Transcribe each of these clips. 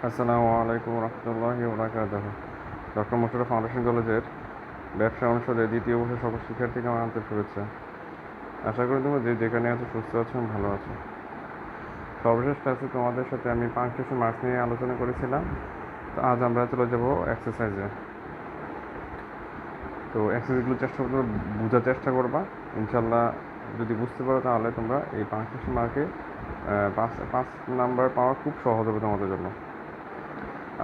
আসসালামু আলাইকুম রহমতুল্লাহি ওয়া বারাকাতুহু। ডক্টর মোশাররফ ফাউন্ডেশন কলেজের ব্যবসা অনুষদের দ্বিতীয় বর্ষের সকল শিক্ষার্থীকে আমার আন্তরিক শুভেচ্ছা। আশা করি তোমরা যে যেখানে আছো সুস্থ আছো এবং ভালো আছো। সর্বশেষ ক্লাসে তোমাদের সাথে আমি পাংচুয়েশন মার্কস নিয়ে আলোচনা করেছিলাম। তো আজ আমরা চলে যাব এক্সারসাইজে। তো এক্সারসাইজগুলো বোঝার চেষ্টা করবা। ইনশাল্লাহ যদি বুঝতে পারো তাহলে তোমরা এই পাংচুয়েশন মার্কে পাঁচ নাম্বার পাওয়া খুব সহজ হবে তোমাদের জন্য।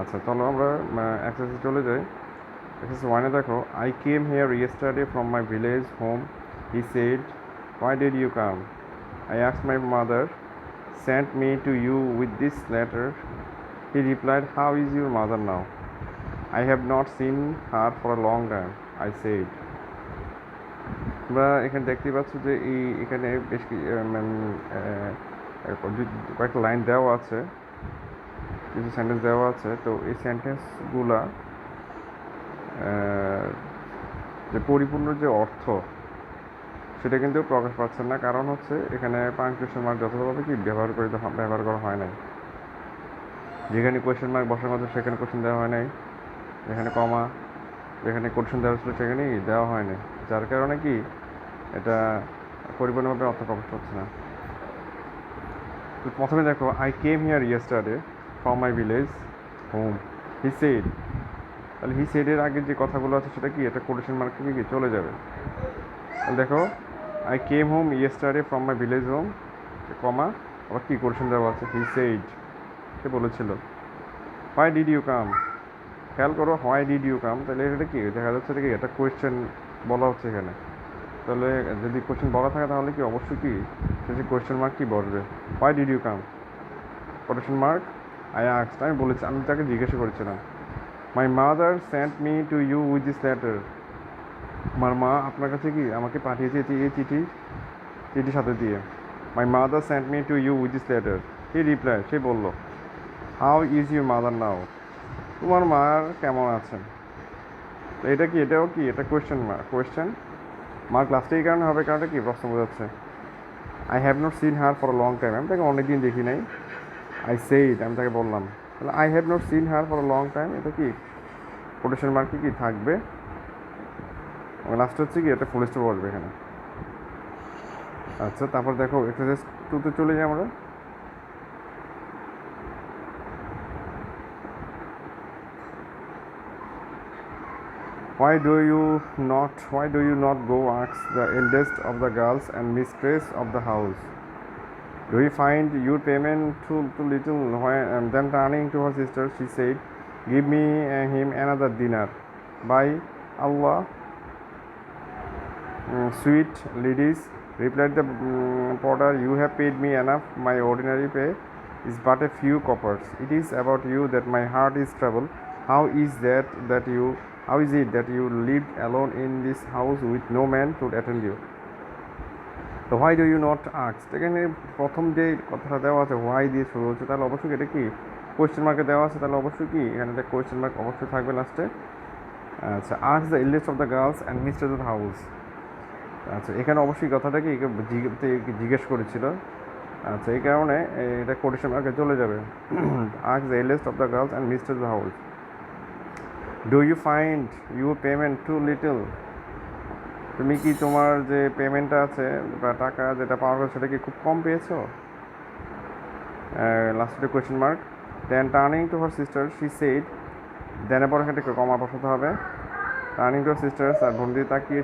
আচ্ছা, চলো আমরা এক্সারসাইজে চলে যাই। Exercise 1 দেখো, I came here yesterday from my village home. He said, why did you come? I asked my mother, sent me to you with this letter. He replied, how is your mother now? I have not seen her for a long time, I said. তোমরা এখানে দেখতে পাচ্ছ যে এখানে বেশ কয়েকটা line দেওয়া আছে, কিছু সেন্টেন্স দেওয়া আছে। তো এই সেন্টেন্সগুলা যে পরিপূর্ণ যে অর্থ সেটা কিন্তু প্রকাশ পাচ্ছে না, কারণ হচ্ছে এখানে পাংচুয়েশন মার্ক যথাযথভাবে ব্যবহার করা হয় নাই। যেখানে কোয়েশ্চেন মার্ক বসার মধ্যে সেখানে কোয়েশ্চেন দেওয়া হয় নাই, যেখানে কমা যেখানে কোয়েশ্চেন দেওয়া ছিল সেখানেই দেওয়া হয় নাই, যার কারণে কি এটা পরিপূর্ণভাবে অর্থ প্রকাশ হচ্ছে না। তো প্রথমে দেখো, I came here yesterday from my village home, he said. তাহলে হি সেডের আগে যে কথাগুলো আছে সেটা কি এটা কোটেশন মার্ক থেকে কি চলে যাবে। তাহলে দেখো, I came home yesterday from my village home, comma, আবার কি কোটেশন দেওয়া আছে, হি সেড, সে বলেছিল। হোয়াই ডিড ইউ কাম, খেয়াল করো, হোয়াই ডিড ইউ কাম, তাহলে এটা কি দেখা যাচ্ছে কি এটা কোয়েশ্চেন বলা হচ্ছে এখানে। তাহলে যদি কোয়েশ্চেন বলা থাকে তাহলে কি অবশ্যই কি শেষে কোয়েশ্চেন মার্ক কি বসবে। Why did you come, quotation mark, I asked, আমি বলেছি, আমি তাকে জিজ্ঞাসা করেছিলাম। My mother sent me to you with this letter, আমার মা আপনার কাছে কি আমাকে পাঠিয়েছে এই চিঠির সাথে দিয়ে। My mother sent me to you with this letter, he reply, সে বলল, how is your mother now, তোমার মার কেমন আছেন। তো এটা কি এটাও কি এটা কোয়েশ্চেন মার্ক লাস্টে এই কারণে হবে, কারণটা কি প্রশ্ন বোঝাচ্ছে। I have not seen her for a long time, আমি তাকে অনেকদিন দেখি নাই। আই সেইড, আমি তাকে বললাম। তাহলে I have not seen her for a long time, এটা কি কোটেশন মার্কে কি থাকবে, লাস্ট হচ্ছে কি এটা ফুল স্টপ বসবে এখানে। আচ্ছা, তারপর দেখো এক্সারসাইজ 2-তে চলে যাই আমরা। Why do you not go ask the eldest of the girls and mistress of the house? Do you find your payment too little? Then turning to her sister, she said, give me him another dinner. By Allah, sweet ladies, replied the porter, you have paid me enough. My ordinary pay is but a few coppers. It is about you that my heart is troubled. How is it that you lived alone in this house with no man to attend you? তো why do you not ask, এখানে প্রথম যে কথাটা দেওয়া আছে why দিয়ে শুরু হচ্ছে, তাহলে অবশ্যই এটা কি কোয়েশ্চেন মার্কে দেওয়া আছে, তাহলে অবশ্যই কি এখানে একটা কোয়েশ্চেন মার্ক অবশ্যই থাকবে লাস্টে। আচ্ছা, ask the eldest of the girls and mister the house, আচ্ছা এখানে অবশ্যই কথাটা কি জিজ্ঞেস করেছিল। আচ্ছা, এই কারণে এটা কোটেশন মার্কে চলে যাবে। Ask the eldest of the girls and mister the house. Do you find your payment too little, তুমি কি তোমার যে পেমেন্টটা আছে বা টাকা যেটা পাওয়ার কথা সেটা কি খুব কম পেয়েছো। লাস্টে question mark. Then turning to her sister, she said, দেনের পর এখানে কমা বসাতে হবে। টার্নিং টু হার সিস্টার্স, আর বোন দিয়ে তাকিয়ে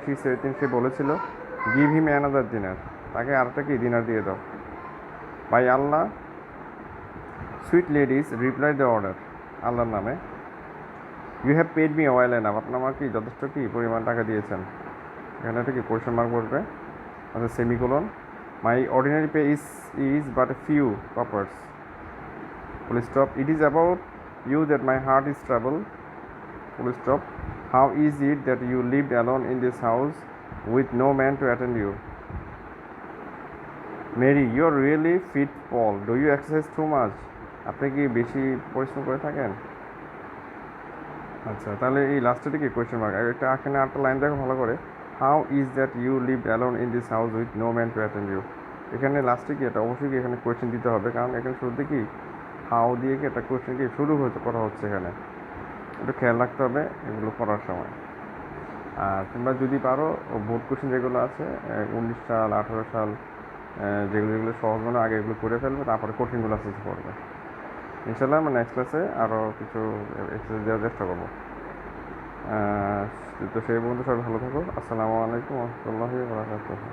সে বলেছিল, গিভ হিম অ্যানাদার ডিনার, তাকে আরেকটা কি ডিনার দিয়ে দাও। By Allah, sweet ladies, reply the order, আল্লাহর নামে। You have paid me well enough, আপনার আমার কি যথেষ্ট কি পরিমাণ টাকা দিয়েছেন, এখানে একটা কি কোয়েশ্চেন মার্ক বসবে। আচ্ছা, semicolon. My ordinary pay is but a few coppers, full stop. It is about you that my heart is trouble, full stop. How is it that you lived alone in this house with no man to attend you. Mary, you are really fit pal, do you exercise too much, আপনি কি বেশি পরিশ্রম করে থাকেন। আচ্ছা, তাহলে এই লাস্টে কি কোয়েশ্চেন মার্ক, একটা এখানে আরেকটা লাইন দেখো ভালো করে। How is that you lived alone in this house with no man to attend you, এখানে লাস্টে কি এটা অবশ্যই কি এখানে কোয়েশ্চেন দিতে হবে, কারণ এখানে শুরুতে কি হাউ দিয়ে কি একটা কোশ্চেন কি শুরু করা হচ্ছে এখানে, একটু খেয়াল রাখতে হবে এগুলো পড়ার সময়। আর তোমরা যদি পারো বোর্ড কোশ্চেন যেগুলো আছে 19 সাল 18 সাল, যেগুলো যেগুলো সহজ মনে আগে এগুলো করে ফেলবে, তারপরে কঠিনগুলো আস্তে আস্তে পড়বে। ইনশাল্লাহ আমরা নেক্সট ক্লাসে আরও কিছু এক্সারসাইজ দেওয়ার চেষ্টা করবো। তো সেই পর্যন্ত সবাই ভালো থাকো। আসসালামু আলাইকুম রহমতুল্লাহি ওয়া বারাকাতুহু।